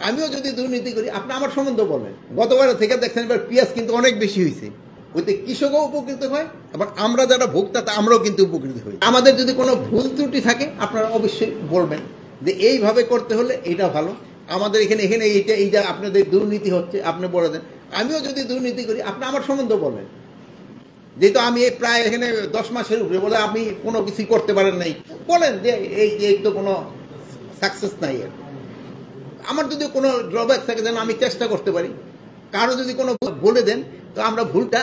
আমিও যদি দুর্নীতি করি আপনি আমার সম্বন্ধে বলেন। গতবার থেকে দেখছেন এবার পেঁয়াজ কিন্তু অনেক বেশি হয়েছে, ওইতে কৃষকও উপকৃত হয়, আবার আমরা যারা ভোক্তা আমরাও কিন্তু উপকৃত হই। আমাদের যদি কোনো ভুল ত্রুটি থাকে আপনারা অবশ্যই বলবেন যে এইভাবে করতে হলে এটা ভালো, আমাদের এখানে এখানে এইটা আপনাদের দুর্নীতি হচ্ছে, আপনি বলে দেন। আমিও যদি দুর্নীতি করি আপনি আমার সম্বন্ধে বলেন, যেহেতু আমি প্রায় এখানে 10 মাসের উপরে, বলে আপনি কোনো কিছু করতে পারেন নাই, বলেন যে এই তো কোনো সাকসেস নাই। এর আমার যদি কোনো ড্রব্যাক থাকে যেন আমি চেষ্টা করতে পারি, কারো যদি কোনো বলে দেন তো আমরা ভুলটা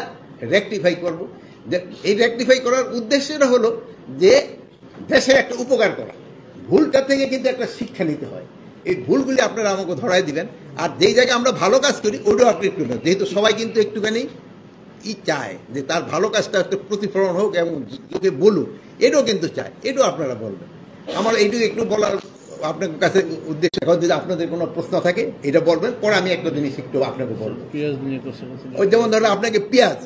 রেকটিফাই করব। যে এই রেকটিফাই করার উদ্দেশ্যটা হলো যে দেশের একটা উপকার করা, ভুলটা থেকে কিন্তু একটা শিক্ষা নিতে হয়। এই ভুলগুলি আপনারা আমাকে ধরাই দিবেন, আর যেই জায়গায় আমরা ভালো কাজ করি ওইটাও আপনি একটু, যেহেতু সবাই কিন্তু একটুখানি চায় যে তার ভালো কাজটা একটু প্রতিফলন হোক এবং লোকে বলুক, এটাও কিন্তু চায়, এটাও আপনারা বলবেন। আমার এইটুকু একটু বলার আপনার কাছে উদ্দেশ্য, যদি আপনাদের কোনো প্রশ্ন থাকে এটা বলবেন, পরে আমি একটা জিনিস একটু আপনাকে বলবো। ওই যেমন ধরো আপনাকে পেঁয়াজ,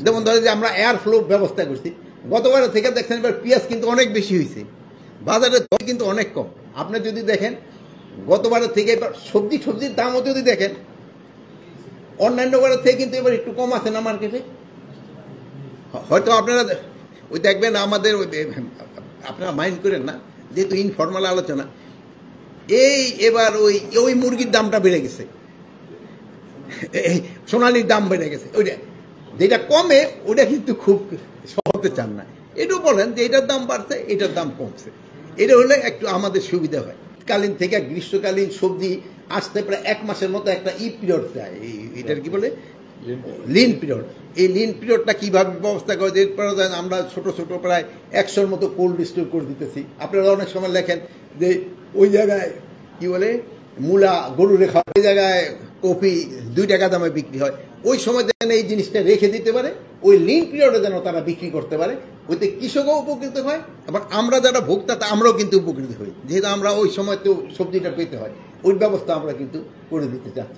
যেমন ধরো যে আমরা এয়ার ফ্লো ব্যবস্থা করছি, গতবার থেকে দেখছেন এবার পেঁয়াজ কিন্তু অনেক বেশি হয়েছে, বাজারের দর কিন্তু অনেক কম। আপনি যদি দেখেন গতবারের থেকে এবার সবজির দামও যদি দেখেন অন্যান্য বারের থেকে কিন্তু এবার একটু কম আছে না মার্কেটে। হয়তো আপনারা ওই দেখবেন আমাদের আপনারা মাইন্ড করেন না, যেহেতু ইনফর্মাল আলোচনা, এবার ওই মুরগির দামটা বেড়ে গেছে, এই সোনালির দাম বেড়ে গেছে, ওইটা যেটা কমে ওটা কিন্তু খুব সহজে চান না। এটাও বলেন যে এটার দাম বাড়ছে, এটার দাম কমছে, এটা হলে একটু আমাদের সুবিধা হয়। কালীন থেকে গ্রীষ্মকালীন সবজি আসতে প্রায় 1 মাসের মতো একটা পিরিয়ড যায়, এটার কি বলে লিন পিরিয়ড। এই লিন পিরিয়ডটা কিভাবে ব্যবস্থা করে যে আমরা ছোট ছোট প্রায় 100-র মতো কোল্ড স্টোর করে দিতেছি। আপনারা অনেক সময় লেখেন যে ওই জায়গায় কি বলে মূলা গরু রেখা, ওই জায়গায় কপি 2 টাকা দামে বিক্রি হয়, ওই সময় যেন এই জিনিসটা রেখে দিতে পারে, ওই লিন পিরিয়ডে যেন তারা বিক্রি করতে পারে, ওইতে কৃষকও উপকৃত হয়, আবার আমরা যারা ভোক্তা আমরাও কিন্তু উপকৃত হই, যেহেতু আমরা ওই সময় তো সবজিটা পেতে হয়, ওই ব্যবস্থা আমরা কিন্তু করে দিতে চাচ্ছি।